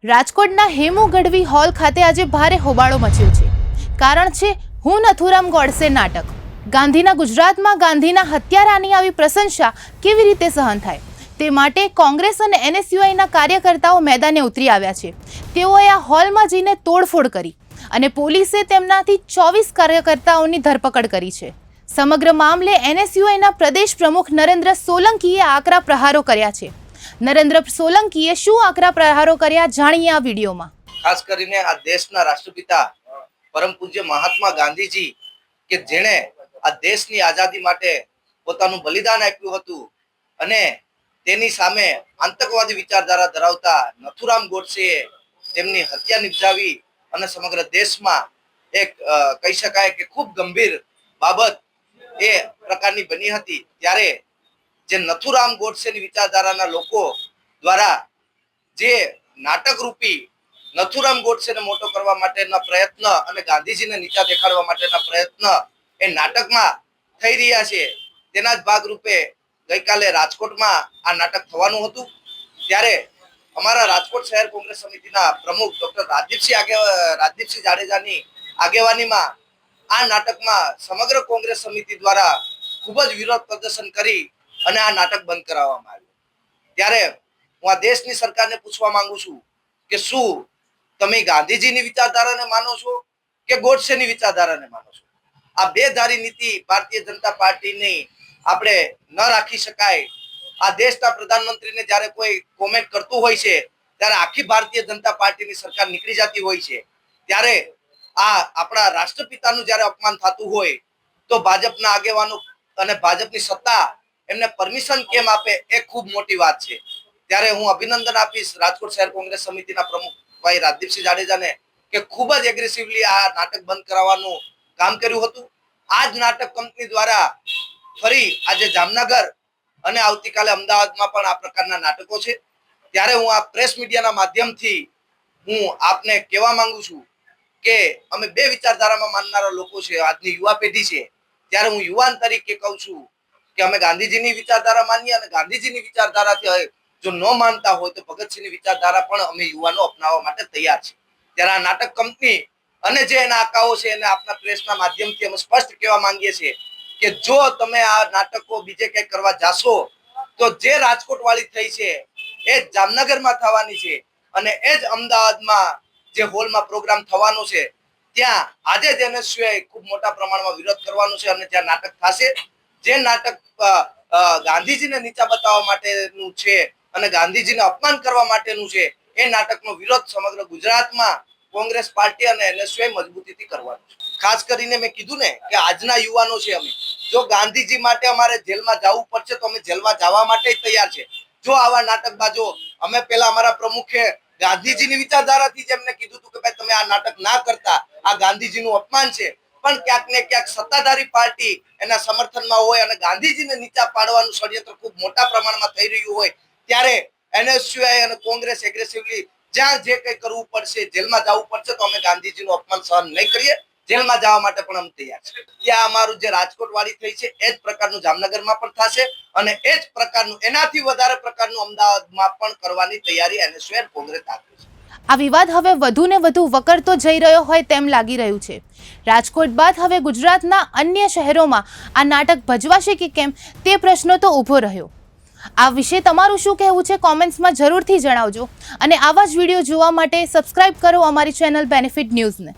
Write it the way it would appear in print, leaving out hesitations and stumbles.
રાજકોટના હેમુ ગઢવી હોલ ખાતે આજે ભારે હોબાળો મચ્યો છે। કારણ છે હું નથુરામ ગોડસે નાટક। ગાંધીના ગુજરાતમાં ગાંધીના હત્યારાની આવી પ્રશંસા કેવી રીતે સહન થાય તે માટે કોંગ્રેસ અને એનએસયુઆઈના કાર્યકર્તાઓ મેદાને ઉતરી આવ્યા છે। તેઓએ આ હોલમાં જઈને તોડફોડ કરી અને પોલીસે તેમનાથી 24 કાર્યકર્તાઓની ધરપકડ કરી છે। સમગ્ર મામલે એનએસયુઆઈના પ્રદેશ પ્રમુખ નરેન્દ્ર સોલંકીએ આકરા પ્રહારો કર્યા છે। નરેન્દ્ર સોલંકીએ શું આકરા પ્રહારો કર્યા જાણીએ આ વિડીયોમાં। ખાસ કરીને આ દેશના રાષ્ટ્રપિતા પરમ પૂજ્ય મહાત્મા ગાંધીજી કે જેણે આ દેશની આઝાદી માટે પોતાનું બલિદાન આપ્યું હતું અને તેની સામે આતંકવાદી વિચારધારા ધરાવતા નથુરામ ગોડસેએ તેમની હત્યા નિપજાવી અને સમગ્ર દેશમાં એક કહી શકાય કે ખૂબ ગંભીર બાબત એ પ્રકારની બની હતી। ત્યારે જે નથુરામ ગોડસેની વિચારધારાના લોકો દ્વારા જે નાટક રૂપી નથુરામ ગોડસેને મોટો કરવા માટેના પ્રયત્ન અને ગાંધીજીને નીચા દેખાડવા માટેના પ્રયત્ન એ નાટકમાં થઈ રહ્યા છે। તેના જ ભાગરૂપે ગઈકાલે રાજકોટમાં આ નાટક થવાનું હતું। ત્યારે અમારા રાજકોટ શહેર કોંગ્રેસ સમિતિના પ્રમુખ ડોક્ટર રાજદીપસિંહ જાડેજાની આગેવાનીમાં આ નાટકમાં સમગ્ર કોંગ્રેસ સમિતિ દ્વારા ખૂબ જ વિરોધ પ્રદર્શન કરી અને આ નાટક બંધ કરાવવામાં આવ્યું। ત્યારે હું આ દેશની સરકારને પૂછવા માંગુ છું કે શું તમે ગાંધીજીની વિચારધારાને માનો છો કે ગોડસેની વિચારધારાને માનો છો? આ બે ધારી નીતિ ભારતીય જનતા પાર્ટીની આપણે ન રાખી શકાય। આ દેશના પ્રધાનમંત્રીને જ્યારે કોઈ કોમેન્ટ કરતું હોય છે ત્યારે આખી ભારતીય જનતા પાર્ટીની સરકાર નીકળી જતી હોય છે। ત્યારે આ આપણા રાષ્ટ્રપિતાનું જ્યારે અપમાન થતું હોય તો ભાજપના આગેવાનો અને ભાજપની સત્તા એમને પરમિશન કેમ આપે એ ખૂબ મોટી વાત છે। ત્યારે હું અભિનંદન આપીશ રાજકોટ શહેર કોંગ્રેસ સમિતિના પ્રમુખ ભાઈ રાજદીપસિંહ જાડેજાને કે ખૂબ જ એગ્રેસિવલી આ નાટક બંધ કરાવવાનું કામ કર્યું હતું। આ જ નાટક કંપની દ્વારા ફરી આજે જામનગર અને આવતીકાલે અમદાવાદમાં પણ આ પ્રકારના નાટકો છે। ત્યારે હું આ પ્રેસ મીડિયાના માધ્યમથી હું આપને કહેવા માંગુ છું કે અમે બે વિચારધારામાં માનનારા લોકો છે, આજની યુવા પેઢી છે। ત્યારે હું યુવાન તરીકે કહું છું કે અમે ગાંધીજીની વિચારધારા માનીએ અને ગાંધીજીની વિચારધારાથી જો ન માનતા હોય તો ભગતસિંહની વિચારધારા પણ અમે યુવાનો અપનાવવા માટે તૈયાર છે। ત્યારે આ નાટક કંપની અને જે એના આકાઓ છે એને આપના પ્રેસના માધ્યમથી અમે સ્પષ્ટ કહેવા માંગીએ છીએ કે જો તમે આ નાટકો બીજે ક્યાંક કરવા જાશો તો જે રાજકોટ વાળી થઈ છે એ જ જામનગરમાં થવાની છે અને એ જ અમદાવાદમાં જે હોલમાં પ્રોગ્રામ થવાનો છે ત્યાં આજે જ એનએસયુઆઈ ખૂબ મોટા પ્રમાણમાં વિરોધ કરવાનો છે અને જ્યાં નાટક થશે જે નાટક ગાંધીજીને નીચા બતાવવા માટેનું છે અને ગાંધીજીને અપમાન કરવા માટેનું છે એ નાટકનો વિરોધ સમગ્ર ગુજરાતમાં કોંગ્રેસ પાર્ટી અને એનએસયુઆઈ મજબૂતીથી કરવાનું છે। ખાસ કરીને મેં કીધું ને કે આજના યુવાનો છે અમે, જો ગાંધીજી માટે અમારે જેલમાં જવું પડશે તો અમે જેલમાં જવા માટે તૈયાર છે। જો આવા નાટકબાજો અમે પેલા અમારા પ્રમુખે ગાંધીજીની વિચારધારાથી જ એમને કીધું હતું કે ભાઈ તમે આ નાટક ના કરતા, આ ગાંધીજીનું અપમાન છે, પણ ક્યાંક ને ક્યાંક સત્તાધારી પાર્ટી એના સમર્થનમાં હોય અને ગાંધીજીને નીચા પાડવાનું ષડયંત્ર ખૂબ મોટા પ્રમાણમાં થઈ રહ્યું હોય ત્યારે એનએસયુઆઈ અને કોંગ્રેસ એગ્રેસિવલી જ્યાં જે કંઈ કરવું પડશે, જેલમાં જવું પડશે તો અમે ગાંધીજીનું અપમાન સહન નહીં કરીએ, જેલમાં જવા માટે પણ અમે તૈયાર છે। ત્યાં અમારું જે રાજકોટ વાળી થઈ છે એ જ પ્રકારનું જામનગરમાં પણ થશે અને એ જ પ્રકારનું એનાથી વધારે પ્રકારનું અમદાવાદમાં પણ કરવાની તૈયારી એનએસયુઆઈ કોંગ્રેસ આપી છે। આ વિવાદ હવે વધુ ને વધુ વકરતો જઈ રહ્યો હોય તેમ લાગી રહ્યું છે। રાજકોટ બાદ હવે ગુજરાતના અન્ય શહેરોમાં આ નાટક ભજવાશે કે કેમ તે પ્રશ્ન તો ઊભો રહ્યો। આ વિશે તમારું શું કહેવું છે કોમેન્ટ્સમાં જરૂરથી જણાવજો અને આવા જ વિડીયો જોવા માટે સબસ્ક્રાઇબ કરો અમારી ચેનલ બેનિફિટ ન્યૂઝને।